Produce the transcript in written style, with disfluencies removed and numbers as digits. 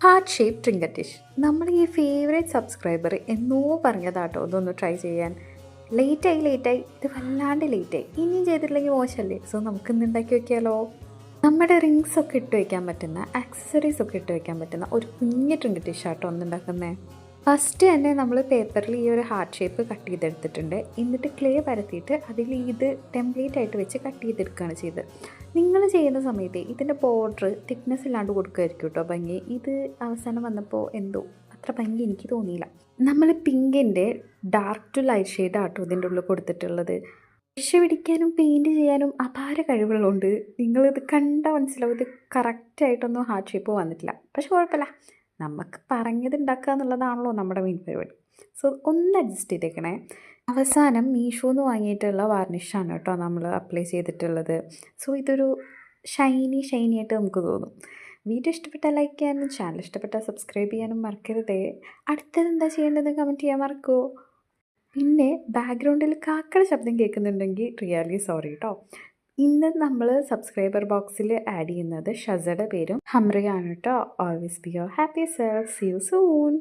Heart shape trinket dish. നമ്മുടെ ഈ favourite subscriber എന്നോ പറഞ്ഞതാട്ടോ ഇതൊന്ന് ട്രൈ ചെയ്യാൻ. ലേറ്റായി ഇത് വല്ലാണ്ട് ലേറ്റായി. ഇനിയും ചെയ്തിട്ടില്ലെങ്കിൽ മോശമല്ലേ? സോ നമുക്കിന്ന് ഉണ്ടാക്കി വയ്ക്കാമല്ലോ. നമ്മുടെ റിങ്സ് ഒക്കെ ഇട്ട് വയ്ക്കാൻ പറ്റുന്ന, ആക്സസറീസ് ഒക്കെ ഇട്ട് വയ്ക്കാൻ പറ്റുന്ന ഒരു കുഞ്ഞ് ട്രിങ്കറ്റ് ഡിഷാട്ടോ ഒന്നുണ്ടാക്കുന്നത്. ഫസ്റ്റ് തന്നെ നമ്മൾ പേപ്പറിൽ ഈ ഒരു ഹാർട്ട് ഷേപ്പ് കട്ട് ചെയ്തെടുത്തിട്ടുണ്ട്. എന്നിട്ട് ക്ലേ പരത്തിയിട്ട് അതിൽ ഇത് ടെംപ്ലേറ്റ് ആയിട്ട് വെച്ച് കട്ട് ചെയ്തെടുക്കുകയാണ് ചെയ്തത്. നിങ്ങൾ ചെയ്യുന്ന സമയത്ത് ഇതിൻ്റെ ബോർഡർ തിക്നെസ് ഇല്ലാണ്ട് കൊടുക്കുമായിരിക്കും കേട്ടോ ഭംഗി. ഇത് അവസാനം വന്നപ്പോൾ എന്തോ അത്ര ഭംഗി എനിക്ക് തോന്നിയില്ല. നമ്മൾ പിങ്കിൻ്റെ ഡാർക്ക് ടു ലൈറ്റ് ഷെയ്ഡ് ആട്ടോ ഇതിൻ്റെ ഉള്ളിൽ കൊടുത്തിട്ടുള്ളത്. ബ്രഷ് പിടിക്കാനും പെയിൻറ്റ് ചെയ്യാനും അപാര കഴിവുകളുണ്ട്. നിങ്ങളിത് കണ്ടാൽ മനസ്സിലാവും ഇത് കറക്റ്റായിട്ടൊന്നും ഹാർട്ട് ഷേപ്പ് വന്നിട്ടില്ല. പക്ഷെ കുഴപ്പമില്ല, നമുക്ക് പറഞ്ഞത് ഉണ്ടാക്കുക എന്നുള്ളതാണല്ലോ നമ്മുടെ മെയിൻ പരിപാടി. സോ ഒന്ന് അഡ്ജസ്റ്റ് ചെയ്തേക്കണേ. അവസാനം മീഷോന്ന് വാങ്ങിയിട്ടുള്ള വാർണിഷാണ് കേട്ടോ നമ്മൾ അപ്ലൈ ചെയ്തിട്ടുള്ളത്. സോ ഇതൊരു ഷൈനി ആയിട്ട് നമുക്ക് തോന്നും. വീഡിയോ ഇഷ്ടപ്പെട്ടാൽ ലൈക്ക് ചെയ്യാനും ചാനൽ ഇഷ്ടപ്പെട്ടാൽ സബ്സ്ക്രൈബ് ചെയ്യാനും മറക്കരുതേ. അടുത്തത് എന്താ ചെയ്യേണ്ടതെന്ന് കമൻറ്റ് ചെയ്യാൻ മറക്കുമോ? പിന്നെ ബാക്ക്ഗ്രൗണ്ടിൽ കാക്കയുടെ ശബ്ദം കേൾക്കുന്നുണ്ടെങ്കിൽ റിയലി സോറി കേട്ടോ. ഇന്ന് നമ്മൾ സബ്സ്ക്രൈബർ ബോക്സിൽ ആഡ് ചെയ്യുന്നത് ഷസയുടെ പേരും ഹംറയാണ് കേട്ടോ. Always be your happy self. See you soon.